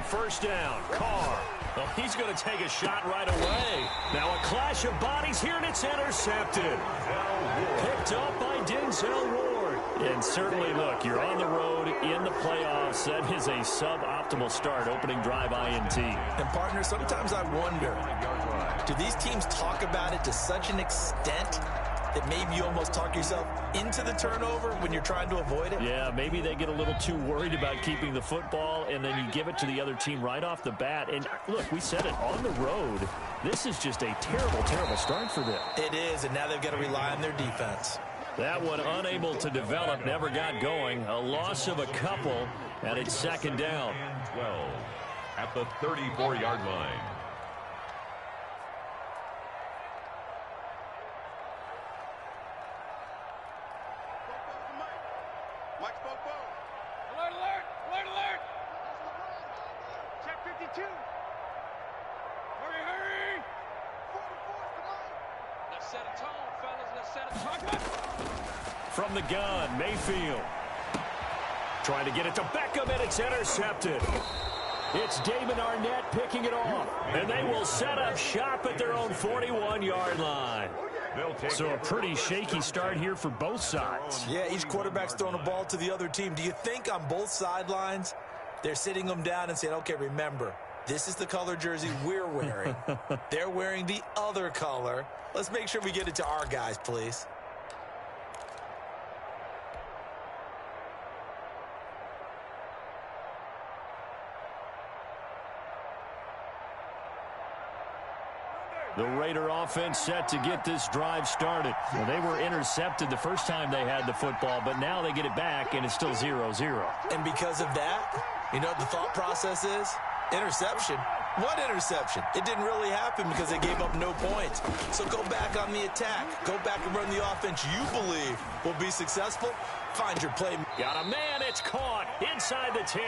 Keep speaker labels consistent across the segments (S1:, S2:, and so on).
S1: first down. Carr. Well, he's going to take a shot right away. Now a clash of bodies here, and it's intercepted. Picked up by Denzel Ward. And certainly, look, you're on the road in the playoffs. That is a suboptimal start, opening drive INT.
S2: And, partner, sometimes I wonder, do these teams talk about it to such an extent that maybe you almost talk yourself into the turnover when you're trying to avoid it?
S1: Yeah, maybe they get a little too worried about keeping the football, and then you give it to the other team right off the bat. And, look, we said it, on the road, this is just a terrible, terrible start for them.
S2: It is, and now they've got to rely on their defense.
S1: That one unable to develop, never got going. A loss of a couple, and it's second down.
S3: 12 at the 34-yard line.
S1: From the gun, Mayfield. Trying to get it to Beckham, and it's intercepted. It's Damon Arnett picking it off. And they will set up shop at their own 41-yard line. So a pretty shaky start here for both sides.
S2: Yeah, each quarterback's throwing the ball to the other team. Do you think on both sidelines they're sitting them down and saying, okay, remember, this is the color jersey we're wearing. They're wearing the other color. Let's make sure we get it to our guys, please.
S1: The Raider offense set to get this drive started. Well, they were intercepted the first time they had the football, but now they get it back, and it's still 0-0.
S2: And because of that, you know what the thought process is? Interception. What interception? It didn't really happen because they gave up no points. So go back on the attack. Go back and run the offense you believe will be successful. Find your play.
S1: Got a man. It's caught inside the 10.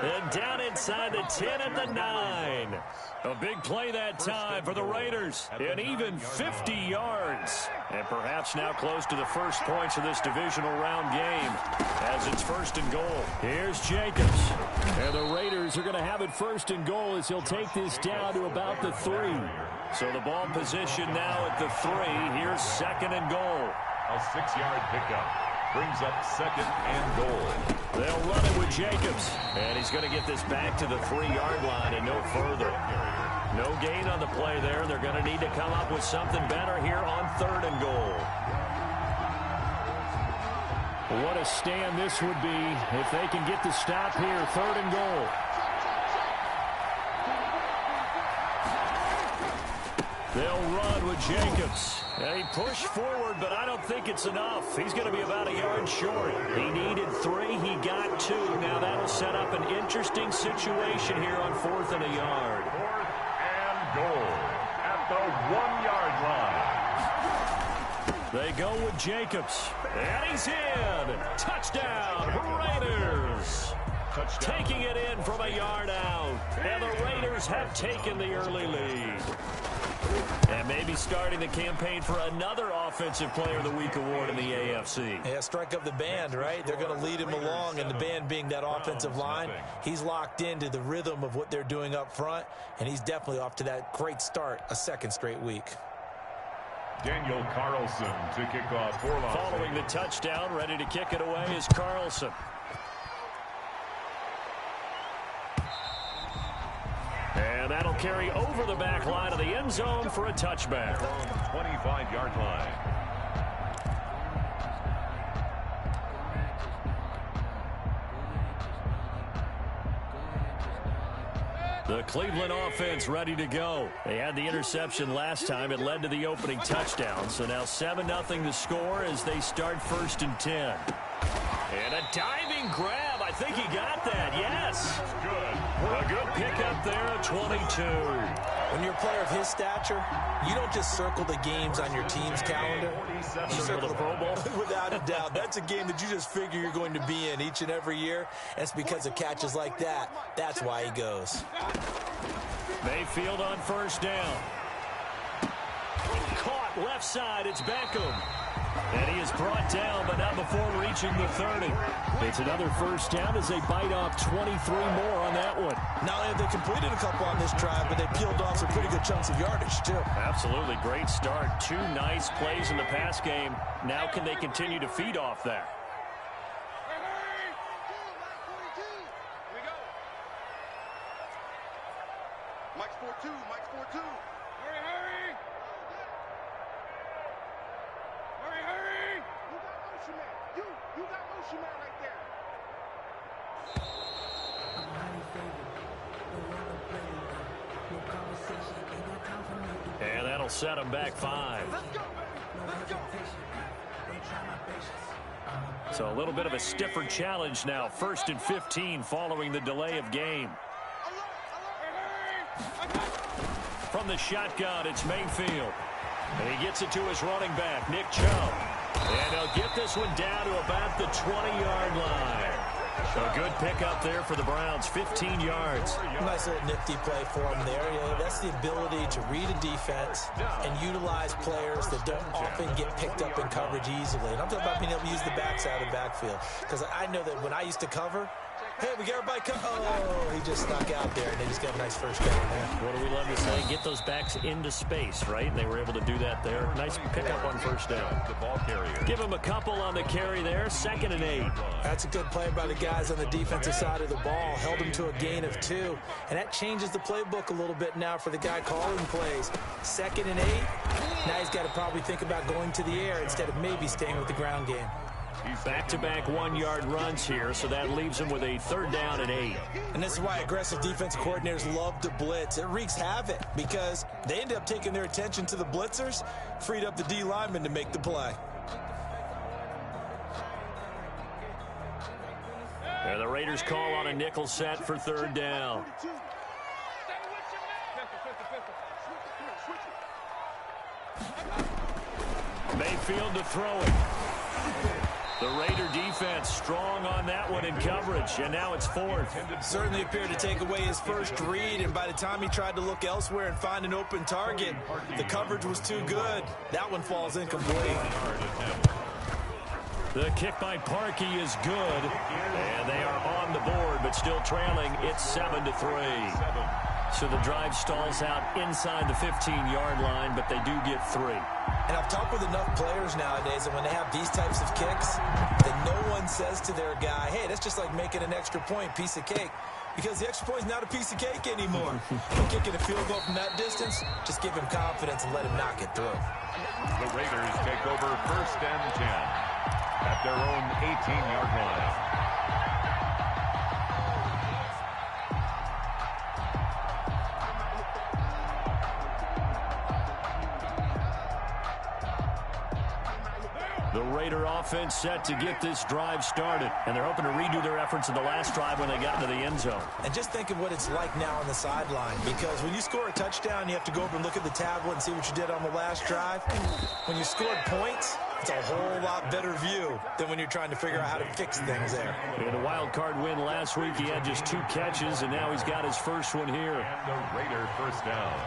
S1: And down inside the 10 at the 9. A big play that time for the Raiders. And even 50 yards. And perhaps now close to the first points of this divisional round game as it's first and goal. Here's Jacobs. And the Raiders are going to have it first and goal as he'll take this down to about the 3. So the ball position now at the 3. Here's second and goal.
S3: A 6-yard pickup. Brings up second and goal.
S1: They'll run it with Jacobs. And he's going to get this back to the 3-yard line and no further. No gain on the play there. They're going to need to come up with something better here on third and goal. What a stand this would be if they can get the stop here. Third and goal. They'll run with Jacobs. And he pushed forward, but I don't think it's enough. He's going to be about a yard short. He needed 3. He got 2. Now that'll set up an interesting situation here on 4th and a yard.
S3: 4th and goal at the 1-yard line.
S1: They go with Jacobs. And he's in. Touchdown, Raiders. Taking it in from a yard out. And the Raiders have taken the early lead. And maybe starting the campaign for another Offensive Player of the Week award in the AFC.
S2: Yeah, strike up the band, right? They're going to lead him along, and the band being that offensive line, he's locked into the rhythm of what they're doing up front, and he's definitely off to that great start, a second straight week.
S3: Daniel Carlson to kick off for Las Vegas.
S1: Following the touchdown, ready to kick it away is Carlson. And that'll carry over the back line of the end zone for a touchback.
S3: 25-yard line.
S1: The Cleveland offense ready to go. They had the interception last time. It led to the opening touchdown. So now 7-0 the score as they start 1st and 10. And a diving grab. I think he got that. Yes. A good pickup there at 22.
S2: When you're a player of his stature, you don't just circle the games on your team's calendar. You circle the Pro Bowl. Without a doubt. That's a game that you just figure you're going to be in each and every year. And it's because of catches like that. That's why he goes.
S1: Mayfield on first down. Caught Left side, it's Beckham. And he is brought down, but not before reaching the 30. It's another first down as they bite off 23 more on that one.
S2: Not only have they completed a couple on this drive, but they peeled off some pretty good chunks of yardage, too.
S1: Absolutely great start. 2 nice plays in the pass game. Now can they continue to feed off that?
S4: Mike's 4-2, Mike's 4-2. Hurry, hurry! Hurry, hurry! You got motion man. You got motion man right there.
S1: And that'll set him back 5.
S4: Let's go, baby. Let's go.
S1: So a little bit of a stiffer challenge now. 1st and 15 following the delay of game. From the shotgun, it's Mayfield. And he gets it to his running back, Nick Chubb. And he'll get this one down to about the 20-yard line. A good pickup there for the Browns, 15 yards.
S2: Nice little nifty play for him there. Yeah, that's the ability to read a defense and utilize players that don't often get picked up in coverage easily. And I'm talking about being able to use the backside of the backfield. Because I know that when I used to cover, hey, we got everybody oh, he just snuck out there, and they just got a nice first down there.
S1: What do we love to say? Get those backs into space, right? And they were able to do that there. Nice pickup on first down.
S3: The ball carrier.
S1: Give him a couple on the carry there. 2nd and 8.
S2: That's a good play by the guys on the defensive side of the ball. Held him to a gain of 2. And that changes the playbook a little bit now for the guy calling plays. 2nd and 8. Now he's got to probably think about going to the air instead of maybe staying with the ground game.
S1: Back-to-back 1-yard runs here, so that leaves him with a 3rd down and 8.
S2: And this is why aggressive defensive coordinators love to blitz. It wreaks havoc because they end up taking their attention to the blitzers, freed up the D lineman to make the play.
S1: And the Raiders call on a nickel set for 3rd down. Mayfield to throw it. The Raider defense strong on that one in coverage, and now it's 4th.
S2: Certainly appeared to take away his first read, and by the time he tried to look elsewhere and find an open target, the coverage was too good. That one falls incomplete.
S1: The kick by Parkey is good, and they are on the board, but still trailing. It's 7-3. So the drive stalls out inside the 15-yard line, but they do get 3.
S2: And I've talked with enough players nowadays that when they have these types of kicks, that no one says to their guy, hey, that's just like making an extra point, piece of cake. Because the extra point is not a piece of cake anymore. Kicking a field goal from that distance, just give him confidence and let him knock it through.
S3: The Raiders take over 1st and 10 at their own 18-yard line.
S1: The Raider offense set to get this drive started, and they're hoping to redo their efforts in the last drive when they got into the end zone.
S2: And just think of what it's like now on the sideline, because when you score a touchdown, you have to go over and look at the tablet and see what you did on the last drive. When you scored points, it's a whole lot better view than when you're trying to figure out how to fix things there.
S1: In a wild card win last week, he had just 2 catches, and now he's got his first one here.
S3: And the Raider first down.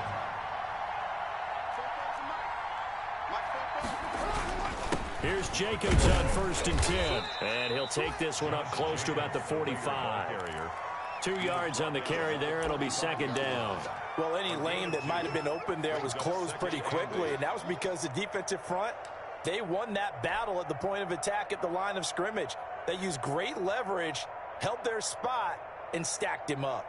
S1: Here's Jacobs on 1st and 10. And he'll take this one up close to about the 45. 2 yards on the carry there. It'll be 2nd down.
S2: Well, any lane that might have been open there was closed pretty quickly, and that was because the defensive front, they won that battle at the point of attack at the line of scrimmage. They used great leverage, held their spot, and stacked him up.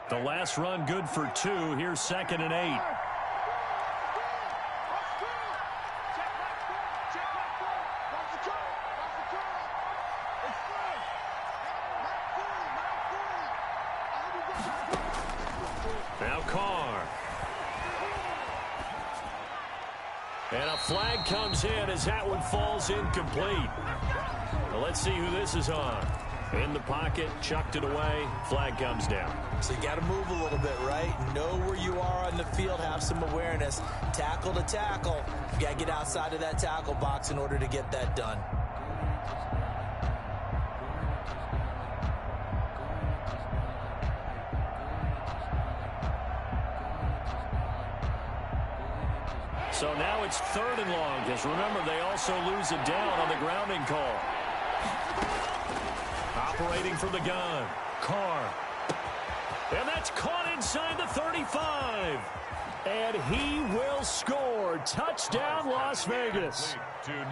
S1: The last run good for 2. Here's 2nd and 8. Now Carr. And a flag comes in as that one falls incomplete. Well, let's see who this is on. In the pocket, chucked it away, flag comes down.
S2: So you got to move a little bit, right? Know where you are on the field, have some awareness. Tackle to tackle. You got to get outside of that tackle box in order to get that done.
S1: So now it's 3rd and long, because remember, they also lose it down on the grounding call. Operating from the gun, Carr. And that's caught inside the 35. And he will score. Touchdown, Las Vegas.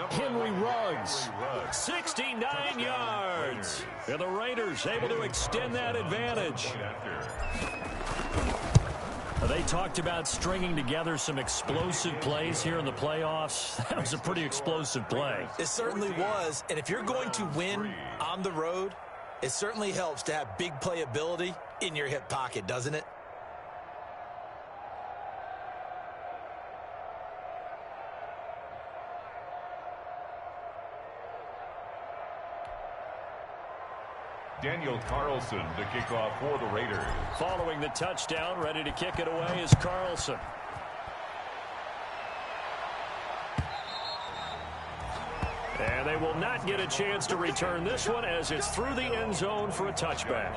S1: Henry Ruggs, 69 yards. And the Raiders able to extend that advantage. They talked about stringing together some explosive plays here in the playoffs. That was a pretty explosive play.
S2: It certainly was. And if you're going to win on the road, it certainly helps to have big playability in your hip pocket, doesn't it?
S3: Daniel Carlson to kick off for the Raiders.
S1: Following the touchdown, ready to kick it away is Carlson. And they will not get a chance to return this one as it's through the end zone for a touchback.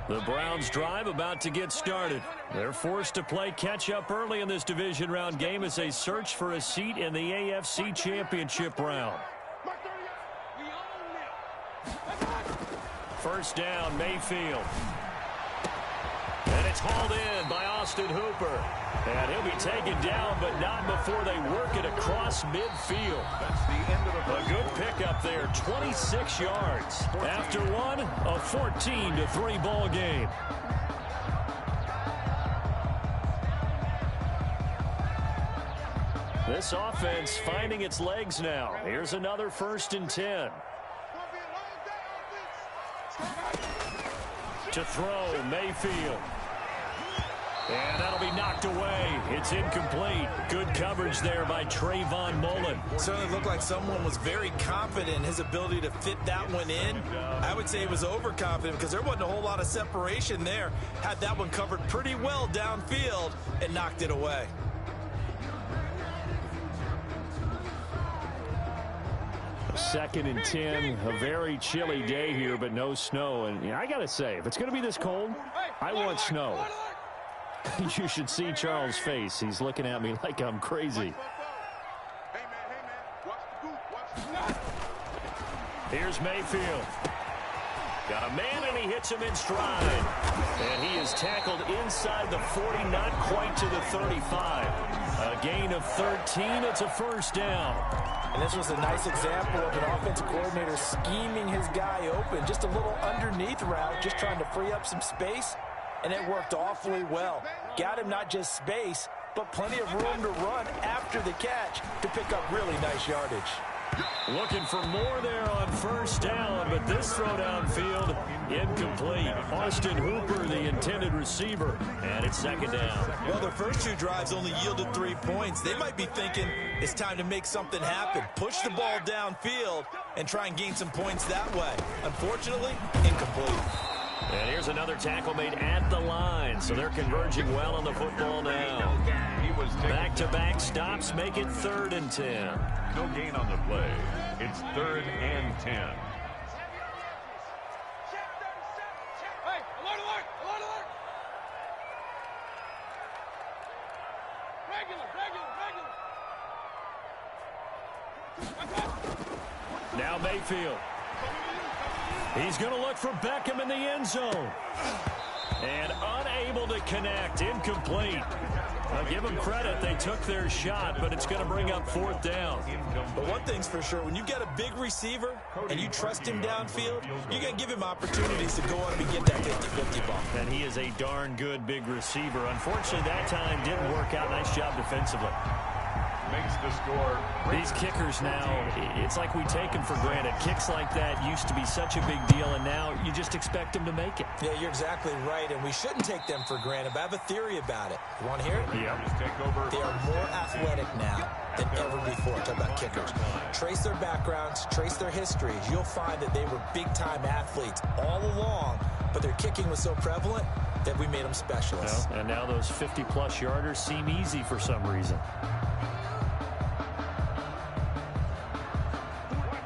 S1: The Browns drive about to get started. They're forced to play catch-up early in this division round game as they search for a seat in the AFC Championship round. First down, Mayfield. And it's hauled in by Austin Hooper. And he'll be taken down, but not before they work it across midfield.
S3: That's the end of the
S1: A good pickup there, 26 yards. After one, a 14-3 ball game. This offense finding its legs now. Here's another 1st and 10. To throw, Mayfield. And that'll be knocked away. It's incomplete. Good coverage there by Trayvon Mullen.
S2: Certainly looked like someone was very confident in his ability to fit that one in. I would say he was overconfident because there wasn't a whole lot of separation there. Had that one covered pretty well downfield and knocked it away.
S1: Second and 10, a very chilly day here, but no snow. And I got to say, if it's going to be this cold, I want snow. You should see Charles' face. He's looking at me like I'm crazy. Here's Mayfield. Got a man, and he hits him in stride. And he is tackled inside the 40, not quite to the 35. A gain of 13. It's a first down.
S2: And this was a nice example of an offensive coordinator scheming his guy open. Just a little underneath route, just trying to free up some space. And it worked awfully well. Got him not just space, but plenty of room to run after the catch to pick up really nice yardage.
S1: Looking for more there on first down, but this throw downfield incomplete. Austin Hooper, the intended receiver, and it's second down.
S2: Well, their first 2 drives only yielded 3 points. They might be thinking it's time to make something happen. Push the ball downfield and try and gain some points that way. Unfortunately, incomplete.
S1: And here's another tackle made at the line, so they're converging well on the football now. Back-to-back stops make it 3rd and 10.
S3: No gain on the play. It's 3rd and 10.
S4: Hey, alert, alert, alert, alert. Regular.
S1: Now Mayfield. He's going to look for Beckham in the end zone. And unable to connect. Incomplete. I'll give them credit. They took their shot, but it's going to bring up 4th down.
S2: But one thing's for sure, when you get a big receiver and you trust him downfield, you're going to give him opportunities to go up and get that 50-50 ball.
S1: And he is a darn good big receiver. Unfortunately, that time didn't work out. Nice job defensively.
S3: Makes the score.
S1: These kickers now, it's like we take them for granted. Kicks like that used to be such a big deal, and now you just expect them to make it.
S2: Yeah, you're exactly right, and we shouldn't take them for granted, but I have a theory about it. You want to hear it?
S1: Yeah.
S2: They are more athletic now than ever before. Talk about kickers. Trace their backgrounds, trace their histories. You'll find that they were big-time athletes all along, but their kicking was so prevalent that we made them specialists.
S1: Well, and now those 50-plus yarders seem easy for some reason.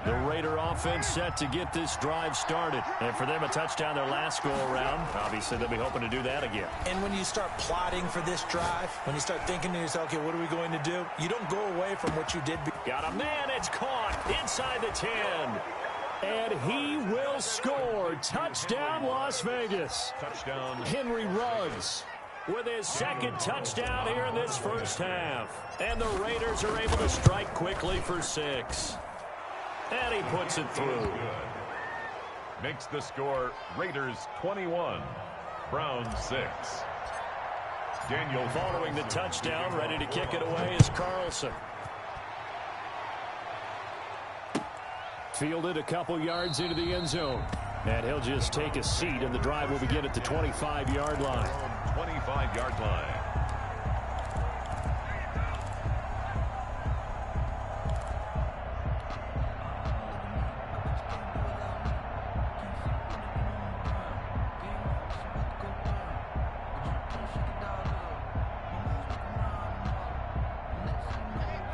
S1: The Raider offense set to get this drive started. And for them, a touchdown their last go-around. Obviously, they'll be hoping to do that again.
S2: And when you start plotting for this drive, when you start thinking to yourself, okay, what are we going to do? You don't go away from what you did.
S1: Got a man. It's caught inside the 10. And he will score. Touchdown, Las Vegas.
S3: Touchdown.
S1: Henry Ruggs with his second touchdown here in this first half. And the Raiders are able to strike quickly for 6. And he puts it through.
S3: Makes the score Raiders 21, Browns 6. Daniel
S1: following the touchdown, ready to kick it away is Carlson. Fielded a couple yards into the end zone. And he'll just take a seat, and the drive will begin at the 25-yard line.
S3: 25-yard line.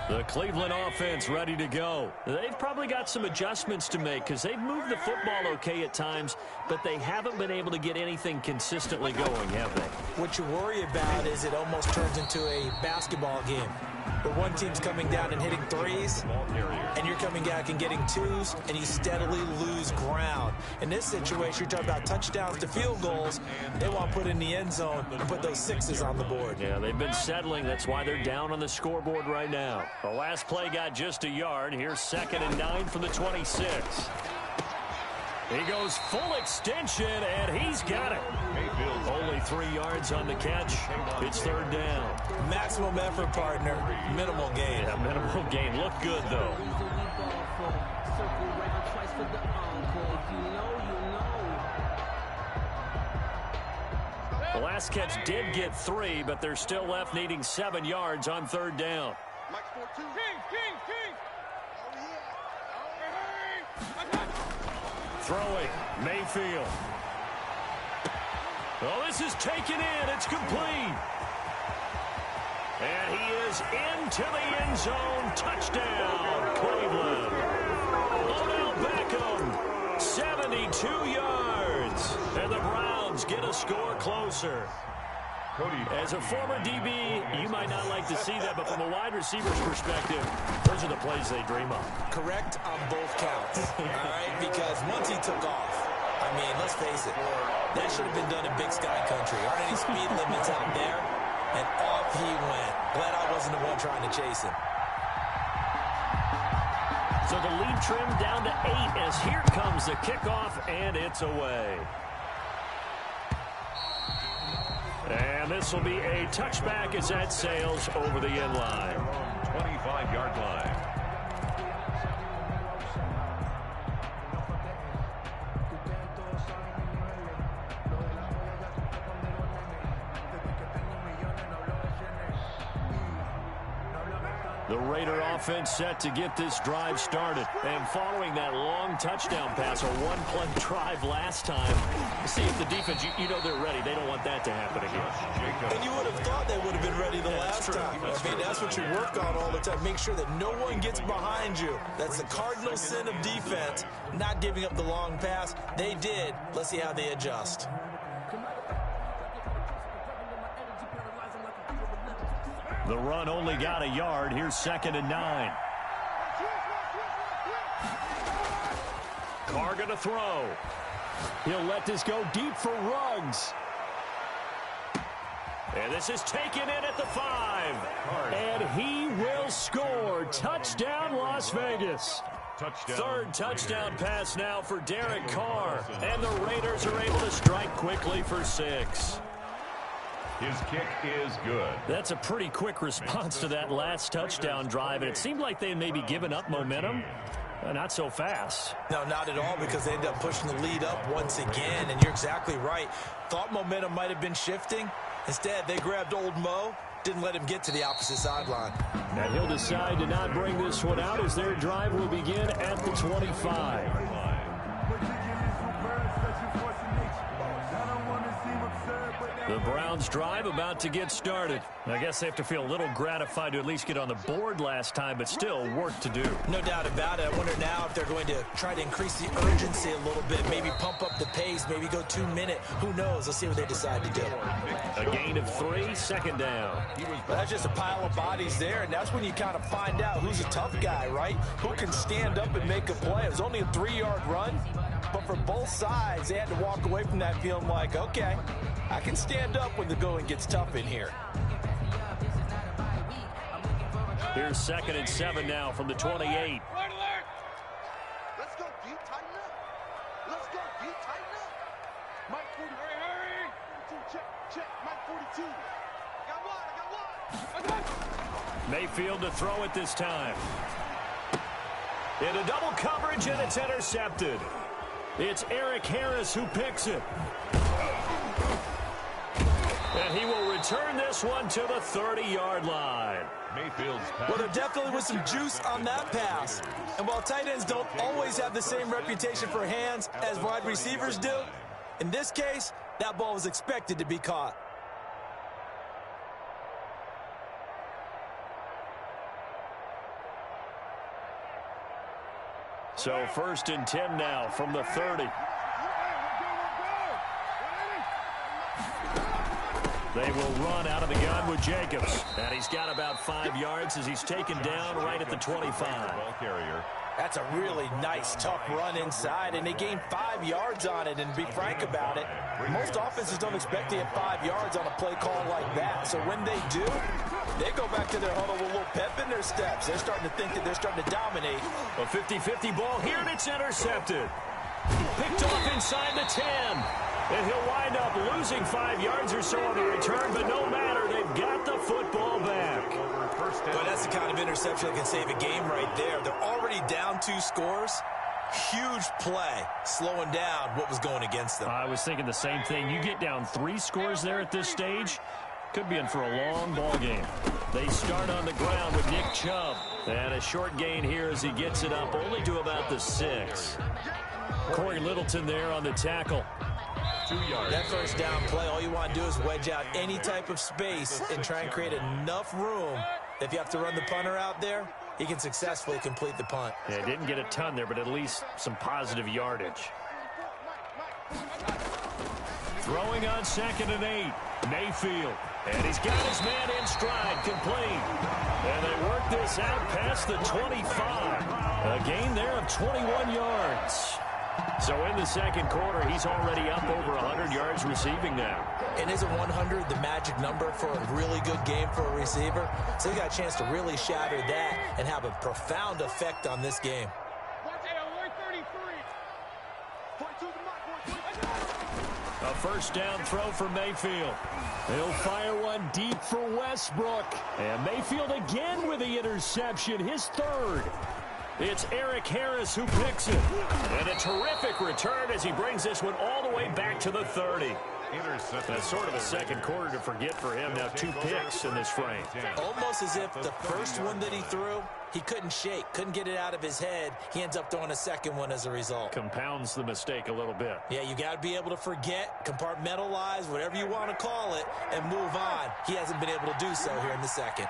S1: The Cleveland offense ready to go. They've probably got some adjustments to make because they've moved the football okay at times, but they haven't been able to get anything consistently going, have they?
S2: What you worry about is it almost turns into a basketball game where one team's coming down and hitting threes, and you're coming back and getting twos, and you steadily lose ground. In this situation, you're talking about touchdowns to field goals. They want to put in the end zone and put those 6s on the board.
S1: Yeah, they've been settling. That's why they're down on the scoreboard right now. The last play got just a yard. Here's 2nd and 9 from the 26. He goes full extension, and he's got it. Only 3 yards on the catch. It's 3rd down.
S2: Maximum effort, partner. Minimal gain.
S1: Yeah, minimal gain. Look good, though. The last catch did get 3, but they're still left needing 7 yards on 3rd down. Throwing, Mayfield. Oh, this is taken in. It's complete. And he is into the end zone. Touchdown, Cleveland. Odell Beckham, 72 yards. And the Browns get a score closer. As a former DB, you might not like to see that, but from a wide receiver's perspective, those are the plays they dream of.
S2: Correct on both counts, all right? Because once he took off, I mean, let's face it, that should have been done in Big Sky Country. Aren't any speed limits out there? And off he went. Glad I wasn't the one trying to chase him.
S1: So the lead trimmed down to 8 as here comes the kickoff, and it's away. And this will be a touchback as that sails over the end line.
S3: 25-yard line.
S1: The Raider offense set to get this drive started. And following that long touchdown pass, a one-play drive last time, see if the defense, you know they're ready. They don't want that to happen again.
S2: And you would have thought they would have been ready the last time. I mean, that's what you work on all the time. Make sure that no one gets behind you. That's the cardinal sin of defense, not giving up the long pass. They did. Let's see how they adjust.
S1: The run only got a yard. Here's 2nd and 9. Carr going to throw. He'll let this go deep for Ruggs. And this is taken in at the 5. And he will score. Touchdown, Las Vegas.
S3: Touchdown.
S1: 3rd touchdown pass now for Derek Carr. And the Raiders are able to strike quickly for 6.
S3: His kick is good.
S1: That's a pretty quick response to that last touchdown drive, and it seemed like they had maybe given up momentum. Not so fast.
S2: No, not at all, because they ended up pushing the lead up once again, and you're exactly right. Thought momentum might have been shifting. Instead, they grabbed old Mo, didn't let him get to the opposite sideline.
S1: And he'll decide to not bring this one out as their drive will begin at the 25. The Browns drive about to get started. I guess they have to feel a little gratified to at least get on the board last time, but still work to do.
S2: No doubt about it. I wonder now if they're going to try to increase the urgency a little bit, maybe pump up the pace, maybe go 2 minute. Who knows? Let's see what they decide to do.
S1: A gain of 3, second down.
S2: But that's just a pile of bodies there, and that's when you kind of find out who's a tough guy, right? Who can stand up and make a play. It was only a 3-yard run, but for both sides, they had to walk away from that feeling like, okay, I can stand up when the going gets tough in here.
S1: Here's 2nd and 7 now from the 28.
S4: Alert, alert! Let's go deep, tighten up. Let's go deep, tighten up. Mike 40, hurry! 42, check. Mike 42. I got one.
S1: Mayfield to throw it this time. Into double coverage, and it's intercepted. It's Eric Harris who picks it. And he will return this one to the 30-yard line.
S2: Well, there definitely was some juice on that pass. And while tight ends don't always have the same reputation for hands as wide receivers do, in this case, that ball was expected to be caught.
S1: So 1st and 10 now from the 30. They will run out of the gun with Jacobs. And he's got about 5 yards as he's taken down right at the 25.
S3: Ball carrier.
S2: That's a really nice, tough run inside, and they gained 5 yards on it. And to be frank about it, most offenses don't expect to get 5 yards on a play call like that. So when they do, they go back to their huddle with a little pep in their steps. They're starting to think that they're starting to dominate.
S1: A 50-50 ball here, and it's intercepted. Picked off inside the 10. And he'll wind up losing 5 yards or so on the return, but no matter, they've got the football back.
S2: But that's the kind of interception that can save a game right there. They're already down 2 scores. Huge play, slowing down what was going against them.
S1: I was thinking the same thing. You get down 3 scores there at this stage, could be in for a long ball game. They start on the ground with Nick Chubb. And a short gain here as he gets it up only to about the 6. Corey Littleton there on the tackle.
S3: 2 yards.
S2: That first down play, all you want to do is wedge out any type of space and try and create enough room. If you have to run the punter out there, he can successfully complete the punt.
S1: Yeah, didn't get a ton there, but at least some positive yardage. Throwing on 2nd and 8. Mayfield. And he's got his man in stride, complete. And they work this out past the 25. A gain there of 21 yards. So in the second quarter, he's already up over 100 yards receiving now.
S2: And isn't 100 the magic number for a really good game for a receiver? So he got a chance to really shatter that and have a profound effect on this game.
S1: A first down throw for Mayfield. He'll fire one deep for Westbrook. And Mayfield again with the interception, his 3rd. It's Eric Harris who picks it. And a terrific return as he brings this one all the way back to the 30. That's sort of a second quarter to forget for him. Now 2 picks in this frame.
S2: Almost as if the first one that he threw, he couldn't shake, couldn't get it out of his head. He ends up throwing a second one as a result.
S1: Compounds the mistake a little bit.
S2: Yeah, you got to be able to forget, compartmentalize, whatever you want to call it, and move on. He hasn't been able to do so here in the second.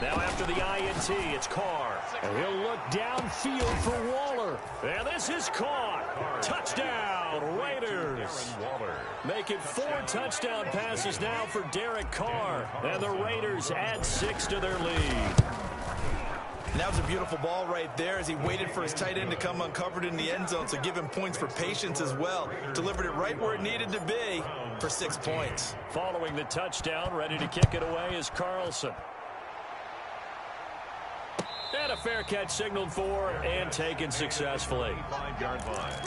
S1: Now after the INT, it's Carr. And he'll look downfield for Waller. And this is caught. Touchdown, Raiders. Make it 4 touchdown passes now for Derek Carr. And the Raiders add 6 to their lead.
S2: And that was a beautiful ball right there as he waited for his tight end to come uncovered in the end zone, so give him points for patience as well. Delivered it right where it needed to be for 6 points.
S1: Following the touchdown, ready to kick it away is Carlson. And a fair catch signaled for and taken successfully.
S3: 5-yard line.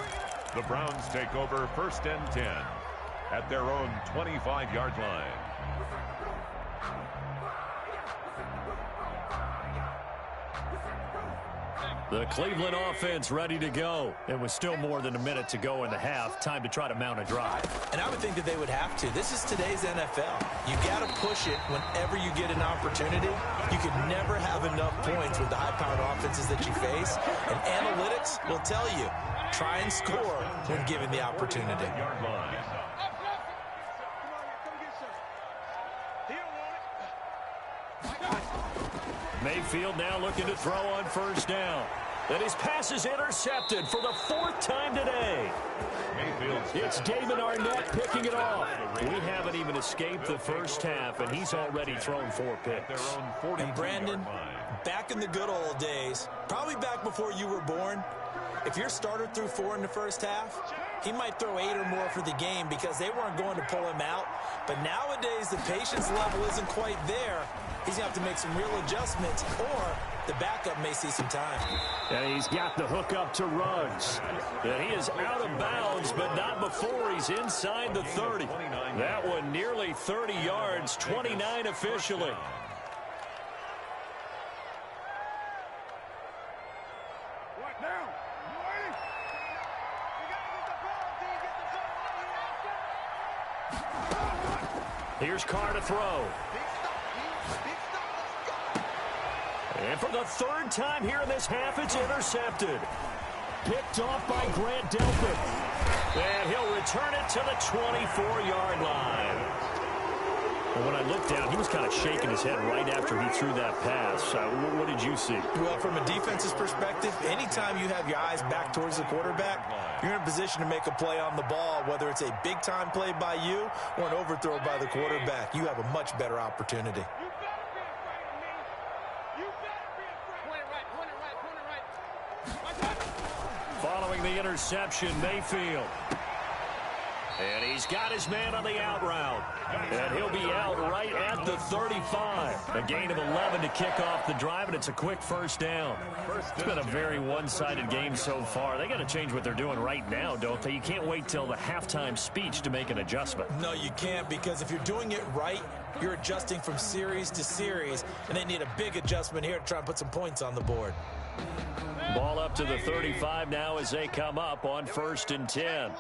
S3: The Browns take over 1st and 10 at their own 25-yard line.
S1: The Cleveland offense ready to go. And with still more than a minute to go in the half, time to try to mount a drive.
S2: And I would think that they would have to. This is today's NFL. You got to push it whenever you get an opportunity. You can never have enough points with the high-powered offenses that you face. And analytics will tell you, try and score when given the opportunity.
S1: Mayfield now looking to throw on first down. And his pass is intercepted for the 4th time today. It's David Arnett picking it off. We haven't even escaped the first half, and he's already thrown 4 picks.
S2: And Brandon, back in the good old days, probably back before you were born, if your starter threw 4 in the first half, he might throw 8 or more for the game because they weren't going to pull him out. But nowadays, the patience level isn't quite there. He's going to have to make some real adjustments, or the backup may see some time.
S1: And he's got the hook up to Ruggs. And he is out of bounds, but not before he's inside the 30. That one nearly 30 yards, 29 officially. Here's Carr to throw. And for the 3rd time here in this half, it's intercepted. Picked off by Grant Delpit. And he'll return it to the 24-yard line. Well, when I looked down, he was kind of shaking his head right after he threw that pass. What did you see?
S2: Well, from a defense's perspective, anytime you have your eyes back towards the quarterback, you're in a position to make a play on the ball, whether it's a big-time play by you or an overthrow by the quarterback. You have a much better opportunity.
S1: Following the interception, Mayfield. And he's got his man on the out route. And he'll be out right at the 35. A gain of 11 to kick off the drive, and it's a quick first down. It's been a very one-sided game so far. They got to change what they're doing right now, don't they? You can't wait till the halftime speech to make an adjustment.
S2: No, you can't, because if you're doing it right, you're adjusting from series to series, and they need a big adjustment here to try and put some points on the board.
S1: Ball up to the 35 now as they come up on 1st and 10.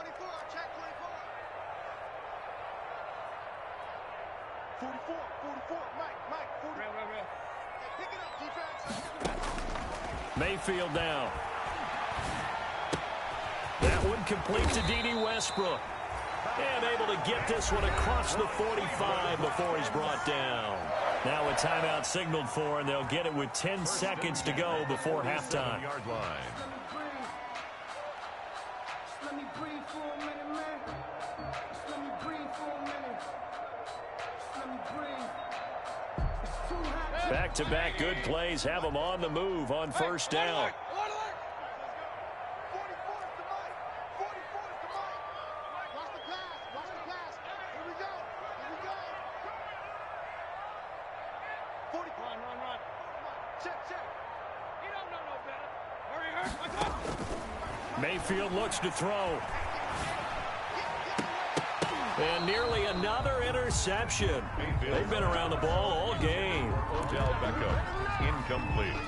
S4: 44, Mike, 40. Pick it up, defense.
S1: Mayfield now. That one complete to D.D. Westbrook. And able to get this one across the 45 before he's brought down. Now a timeout signaled for, and they'll get it with 10 seconds to go before halftime. Back-to-back good plays have them on the move on first down. Mayfield looks to throw. And nearly another interception. They've been around the ball all game.
S3: Odell Beckham, incomplete.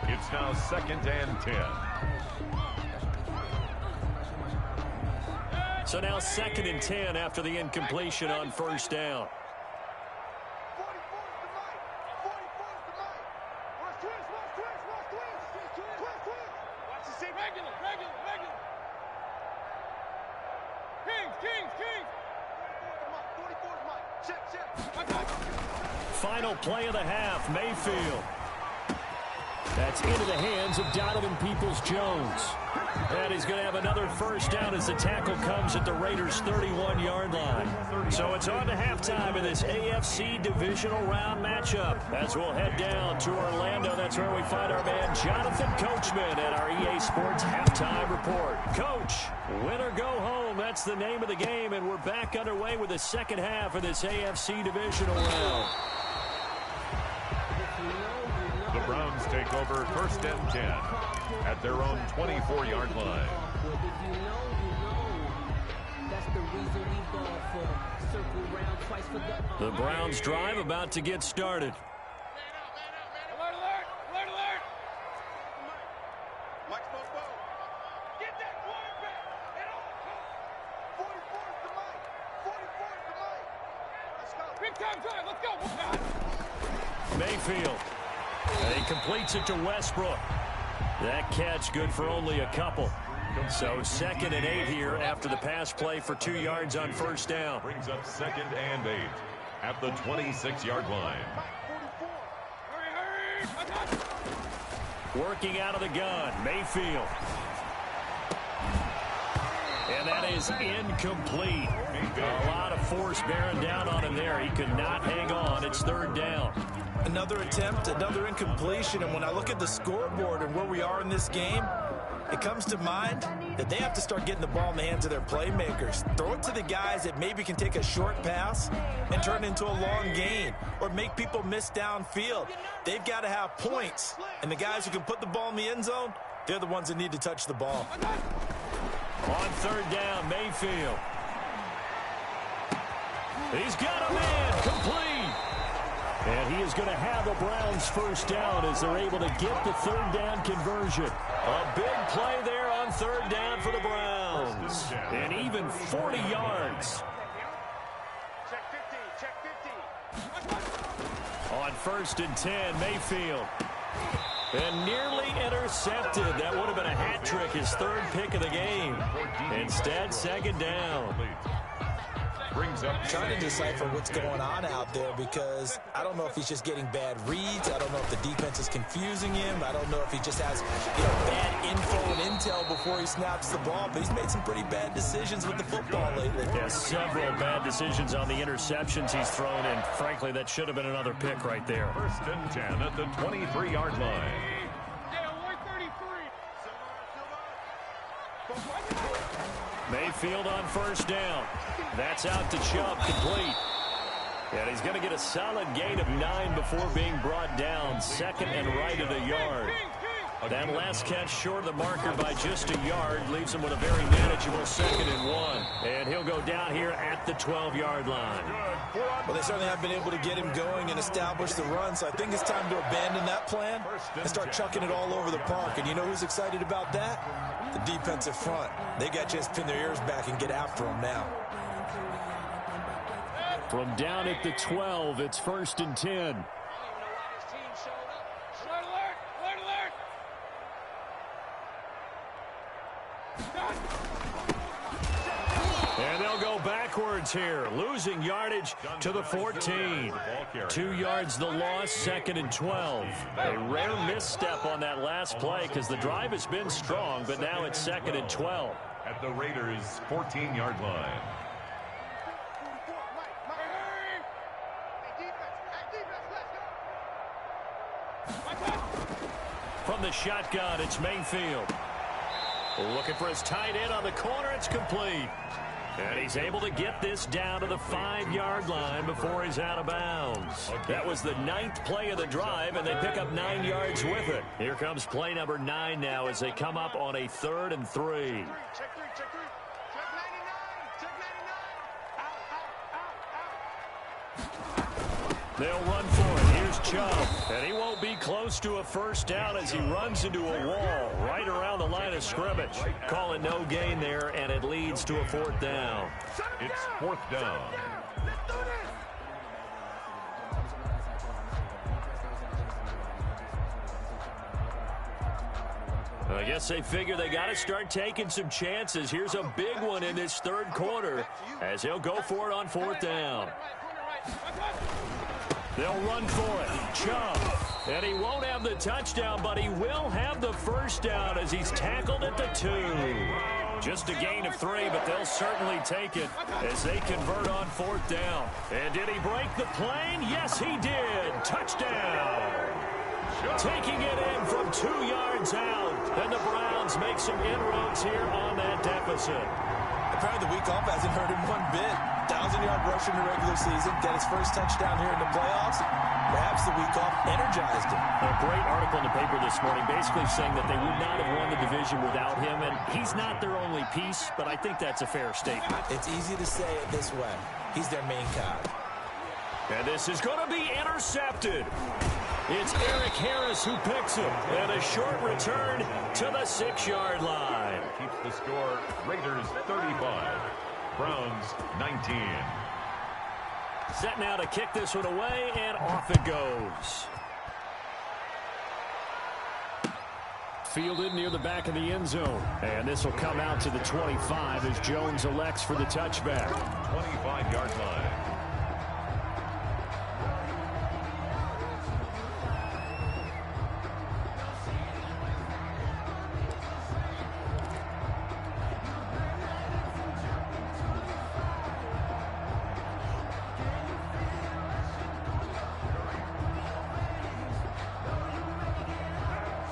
S3: It's now 2nd and 10.
S1: So now 2nd and 10 after the incompletion on first down. Final play of the half, Mayfield. That's into the hands of Donovan Peoples-Jones. And he's going to have another first down as the tackle comes at the Raiders' 31-yard line. So it's on to halftime in this AFC divisional round matchup. As we'll head down to Orlando, that's where we find our man Jonathan Coachman at our EA Sports Halftime Report. Coach, win or go home, that's the name of the game, and we're back underway with the second half of this AFC divisional round.
S3: The Browns take over 1st and 10 at their own 24-yard line.
S1: The Browns drive about to get started.
S4: Alert, alert, alert, alert. Mike, get that quarterback. 44 is the Mike. 44 is the Mike. Let's go. Big time drive. Let's go.
S1: Mayfield. And he completes it to Westbrook. That catch good for only a couple. So 2nd and 8 here after the pass play for 2 yards on first down.
S3: Brings up 2nd and 8 at the 26-yard line.
S4: Hurry, hurry.
S1: Working out of the gun, Mayfield. And that is incomplete. A lot of force bearing down on him there. He could not hang on. It's third down.
S2: Another attempt, another incompletion. And when I look at the scoreboard and where we are in this game, it comes to mind that they have to start getting the ball in the hands of their playmakers. Throw it to the guys that maybe can take a short pass and turn it into a long gain or make people miss downfield. They've got to have points. And the guys who can put the ball in the end zone, they're the ones that need to touch the ball.
S1: On third down, Mayfield. He's got a man, complete. And he is going to have the Browns first down as they're able to get the third down conversion. A big play there on third down for the Browns. And even 40 yards. On first and 10, Mayfield. And nearly intercepted. That would have been a hat trick, his third pick of the game. Instead, second down.
S2: Trying to decipher what's going on out there because I don't know if he's just getting bad reads. I don't know if the defense is confusing him. I don't know if he just has bad info and intel before he snaps the ball. But he's made some pretty bad decisions with the football lately.
S1: Yeah, several bad decisions on the interceptions he's thrown, and frankly, that should have been another pick right there.
S3: First and 10 at the 23-yard line.
S1: Mayfield on first down. That's out to Chubb, complete. And he's going to get a solid gain of 9 before being brought down. Second and right at a yard. That last catch short of the marker by just a yard leaves him with a very manageable second and 1. And he'll go down here at the 12-yard line.
S2: Well, they certainly have been able to get him going and establish the run, so I think it's time to abandon that plan and start chucking it all over the park. And you know who's excited about that? The defensive front. They got to just pin their ears back and get after him now.
S1: From down at the 12, it's first and 10. And they'll go backwards here, losing yardage to the 14. 2 yards the loss, second and 12. A rare misstep on that last play because the drive has been strong, but now it's second and 12.
S3: At the Raiders' 14-yard line.
S1: From the shotgun, it's Mayfield. Looking for his tight end on the corner. It's complete. And he's able to get this down to the 5-yard line before he's out of bounds. That was the 9th play of the drive, and they pick up 9 yards with it. Here comes play number 9 now as they come up on a 3rd and 3.
S4: Check 3, check 3. Check 99. Check 99.
S1: They'll run for it. Here's Chubb. And he won't be close to a first down as he runs into a wall right around the line of scrimmage. Call it no gain there, and it leads to a 4th down.
S3: It's 4th down.
S1: I guess they figure they got to start taking some chances. Here's a big one in this 3rd quarter as he'll go for it on 4th down. They'll run for it. Chubb. And he won't have the touchdown, but he will have the first down as he's tackled at the 2. Just a gain of 3, but they'll certainly take it as they convert on 4th down. And did he break the plane? Yes, he did. Touchdown. Taking it in from 2 yards out. And the Browns make some inroads here on that deficit.
S2: Apparently the week off hasn't hurt him one bit. 1,000-yard rusher in the regular season. Got his first touchdown here in the playoffs. Perhaps the week off energized him.
S1: A great article in the paper this morning basically saying that they would not have won the division without him. And he's not their only piece, but I think that's a fair statement.
S2: It's easy to say it this way. He's their main cog.
S1: And this is going to be intercepted. It's Eric Harris who picks him. And a short return to the 6-yard line.
S3: Keeps the score Raiders 35, Browns 19.
S1: Set now to kick this one away, and off it goes. Fielded near the back of the end zone. And this will come out to the 25 as Jones elects for the touchback.
S3: 25-yard line.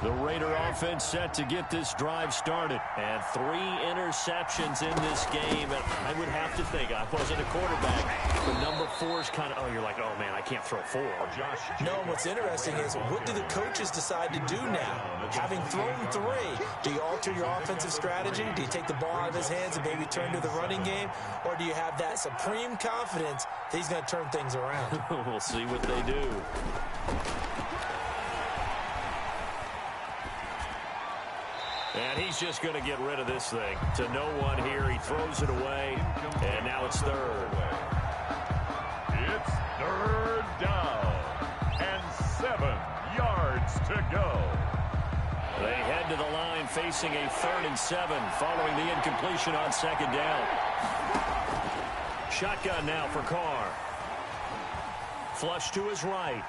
S1: The Raider offense set to get this drive started. And 3 interceptions in this game. And I would have to think, I wasn't a quarterback, but number 4 is kind of, you're like, oh, man, I can't throw 4.
S2: No, what's interesting is, what do the coaches decide to do now? Having thrown 3, do you alter your offensive strategy? Do you take the ball out of his hands and maybe turn to the running game? Or do you have that supreme confidence that he's going to turn things around?
S1: We'll see what they do. And he's just going to get rid of this thing. To no one here. He throws it away. And now it's 3rd.
S3: It's 3rd down. And 7 yards to go.
S1: They head to the line facing a 3rd and 7 following the incompletion on 2nd down. Shotgun now for Carr. Flush to his right.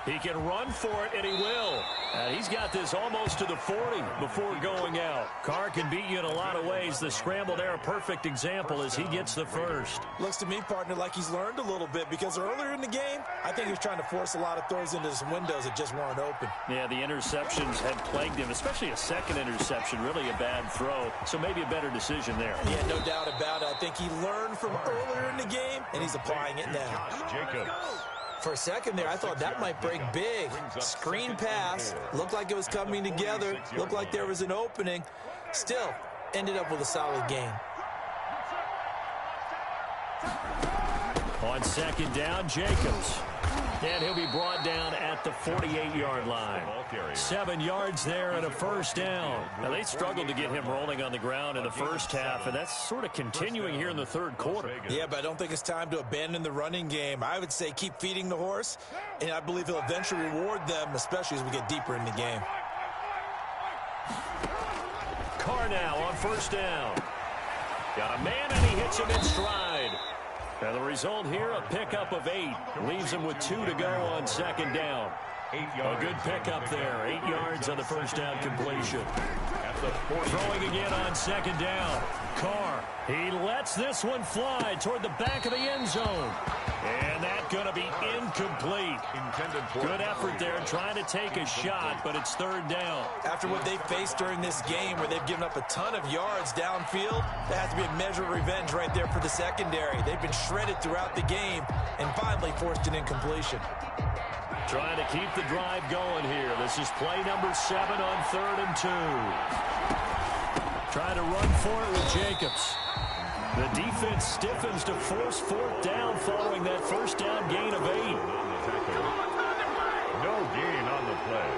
S1: He can run for it, and he will. And he's got this almost to the 40 before going out. Carr can beat you in a lot of ways. The scramble there, a perfect example as he gets the first.
S2: Looks to me, partner, like he's learned a little bit, because earlier in the game, I think he was trying to force a lot of throws into some windows that just weren't open.
S1: Yeah, the interceptions had plagued him, especially a second interception, really a bad throw. So maybe a better decision there.
S2: Yeah, no doubt about it. I think he learned from earlier in the game, and he's applying it now.
S3: Jacobs.
S2: For a second there, I thought that might break big. Screen pass. Looked like it was coming together. Looked like there was an opening. Still, ended up with a solid gain.
S1: On 2nd down, Jacobs. And he'll be brought down at the 48-yard line. 7 yards there and a 1st down. Now, they struggled to get him rolling on the ground in the first half, and that's sort of continuing here in the 3rd quarter.
S2: Yeah, but I don't think it's time to abandon the running game. I would say keep feeding the horse, and I believe he'll eventually reward them, especially as we get deeper in the game.
S1: Carr now on 1st down. Got a man, and he hits him in stride. And the result here, a pickup of 8. Leaves him with 2 to go on 2nd down. A good pickup there. 8 yards on the 1st down completion. Throwing again on 2nd down. Carr, he lets this one fly toward the back of the end zone. And that's going to be incomplete. Good effort there trying to take a shot, but it's 3rd down.
S2: After what they faced during this game where they've given up a ton of yards downfield, there has to be a measure of revenge right there for the secondary. They've been shredded throughout the game and finally forced an incompletion.
S1: Trying to keep the drive going here. This is play number 7 on 3rd and 2. Trying to run for it with Jacobs. The defense stiffens to force 4th down following that 1st down gain of 8.
S3: No gain on the play.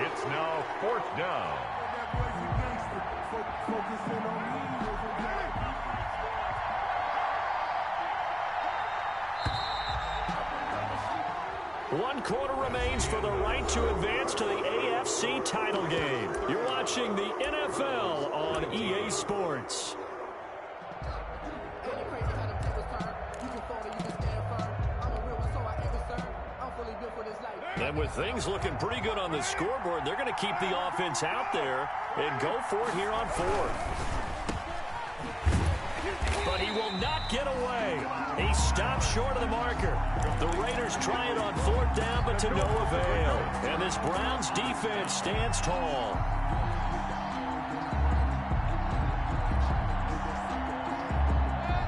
S3: It's now 4th down.
S1: One quarter remains for the right to advance to the AFC title game. You're watching the NFL on EA Sports. And with things looking pretty good on the scoreboard, they're going to keep the offense out there and go for it here on 4th. But he will not get away. He stops short of the marker. The Raiders try it on 4th down, but to no avail. And this Browns defense stands tall.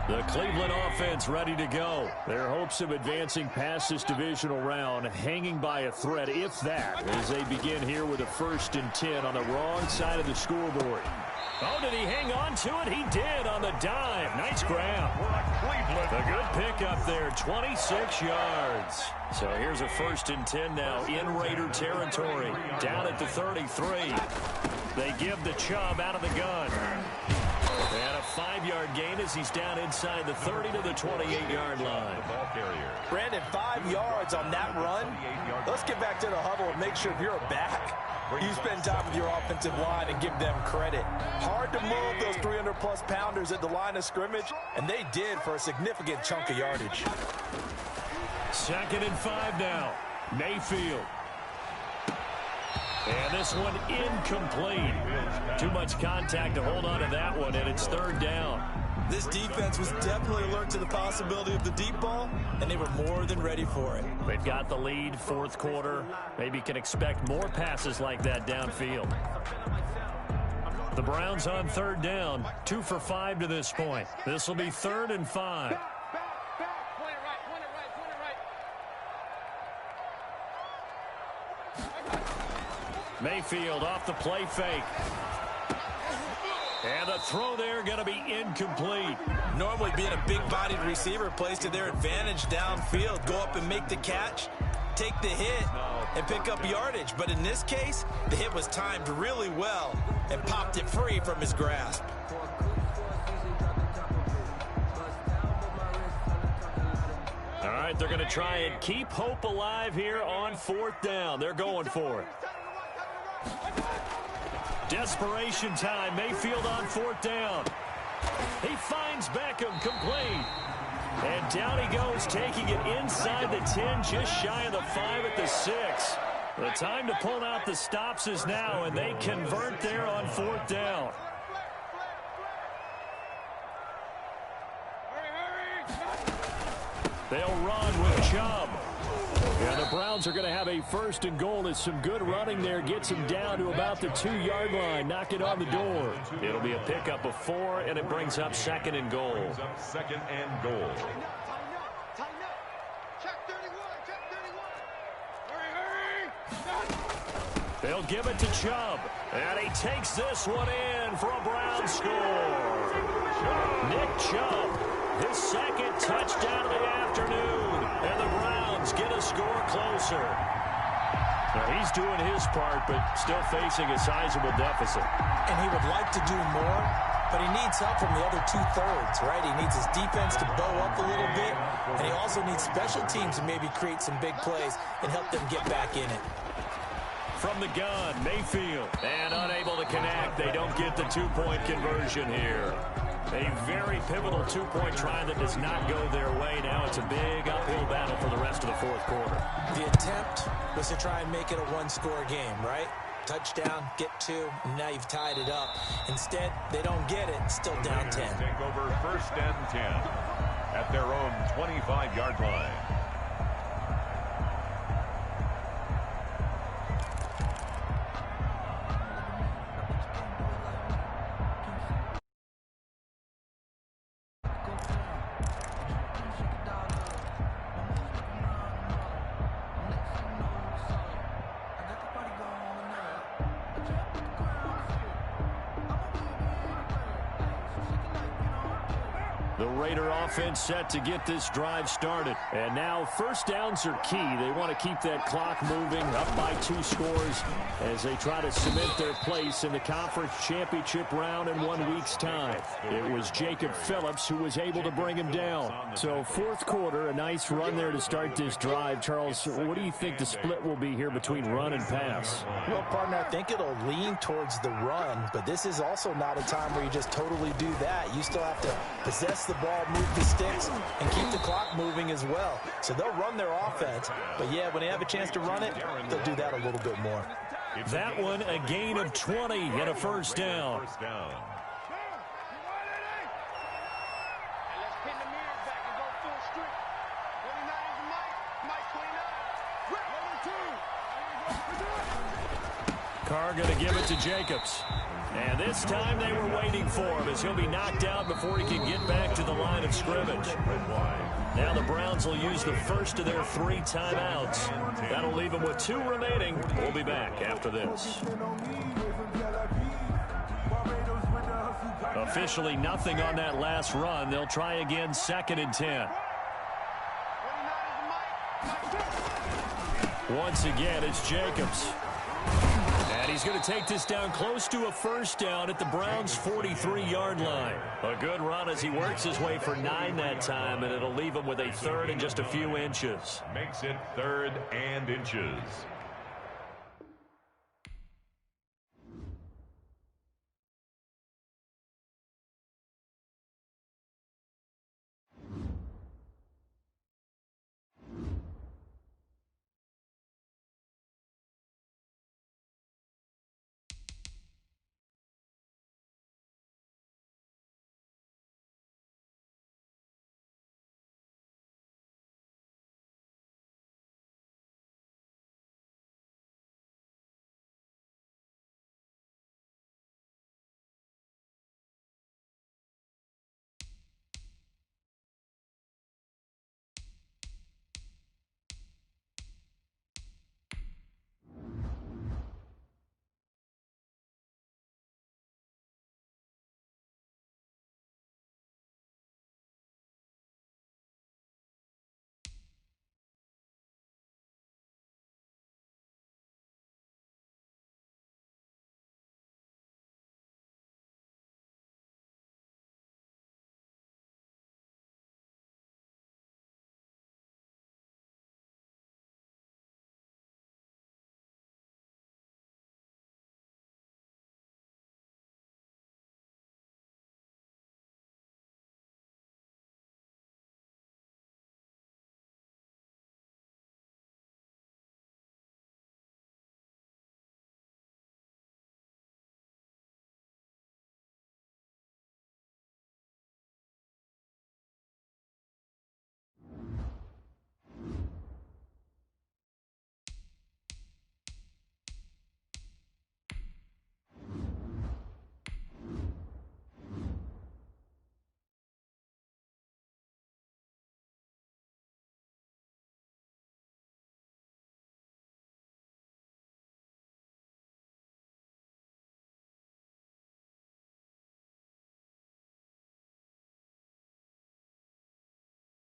S1: The Cleveland offense ready to go. Their hopes of advancing past this divisional round hanging by a thread, if that, as they begin here with a 1st and 10 on the wrong side of the scoreboard. Oh, did he hang on to it? He did on the dive. Nice grab. A good pickup there, 26 yards. So here's a 1st and 10 now in Raider territory. Down at the 33. They give the Chubb out of the gun. And a 5-yard gain as he's down inside the 30 to the 28-yard line.
S2: Brandon, 5 yards on that run. Let's get back to the huddle and make sure if you're a back, you spend time with your offensive line and give them credit. Hard to move those 300-plus pounders at the line of scrimmage, and they did for a significant chunk of yardage.
S1: 2nd and 5 now. Mayfield. And this one incomplete. Too much contact to hold on to that one, and it's 3rd down.
S2: This defense was definitely alert to the possibility of the deep ball, and they were more than ready for it.
S1: They've got the lead, fourth quarter. Maybe you can expect more passes like that downfield. The Browns on third down, 2 for 5 to this point. This will be 3rd and 5. Mayfield off the play fake. And the throw there going to be incomplete.
S2: Normally being a big-bodied receiver plays to their advantage downfield. Go up and make the catch, take the hit, and pick up yardage. But in this case, the hit was timed really well and popped it free from his grasp.
S1: All right, they're going to try and keep hope alive here on 4th down. They're going for it. Desperation time. Mayfield on 4th down. He finds Beckham, complete. And down he goes, taking it inside the 10, just shy of the 5 at the 6. The time to pull out the stops is now, and they convert there on 4th down. They'll run with Chubb. And the Browns are going to have a 1st and goal. As some good running there gets him down to about the 2-yard line. Knock it on the door. It'll be a pickup of 4, and it brings up 2nd and goal.
S3: Second and goal.
S1: They'll give it to Chubb. And he takes this one in for a Browns score. Nick Chubb, his 2nd touchdown of the afternoon. And the Browns get a score closer. Now he's doing his part, but still facing a sizable deficit.
S2: And he would like to do more, but he needs help from the other 2/3, right? He needs his defense to bow up a little bit, and he also needs special teams to maybe create some big plays and help them get back in it.
S1: From the gun, Mayfield, and unable to connect. They don't get the 2-point conversion here. A very pivotal 2-point try that does not go their way. Now it's a big uphill battle for the rest of the 4th quarter.
S2: The attempt was to try and make it a 1-score game, right? Touchdown, get 2, and now you've tied it up. Instead, they don't get it, still down 10.
S3: Take over 1st and 10 at their own 25-yard line.
S1: The Raider offense set to get this drive started. And now 1st downs are key. They want to keep that clock moving, up by 2 scores as they try to cement their place in the conference championship round in 1 week's time. It was Jacob Phillips who was able to bring him down. So 4th quarter, a nice run there to start this drive. Charles, what do you think the split will be here between run and pass?
S2: Well, partner, I think it'll lean towards the run, but this is also not a time where you just totally do that. You still have to possess the ball, move the sticks, and keep the clock moving as well. So they'll run their offense, but yeah, when they have a chance to run it, they'll do that a little bit more.
S1: That one, a gain of 20 and a 1st down. Carr going to give it to Jacobs. And this time they were waiting for him as he'll be knocked out before he can get back to the line of scrimmage. Now the Browns will use the first of their 3 timeouts. That'll leave them with 2 remaining. We'll be back after this. Officially nothing on that last run. They'll try again, 2nd and 10. Once again, it's Jacobs. And he's going to take this down close to a 1st down at the Browns' 43-yard line. A good run as he works his way for 9 that time, and it'll leave him with a 3rd and just a few inches.
S3: Makes it 3rd and inches.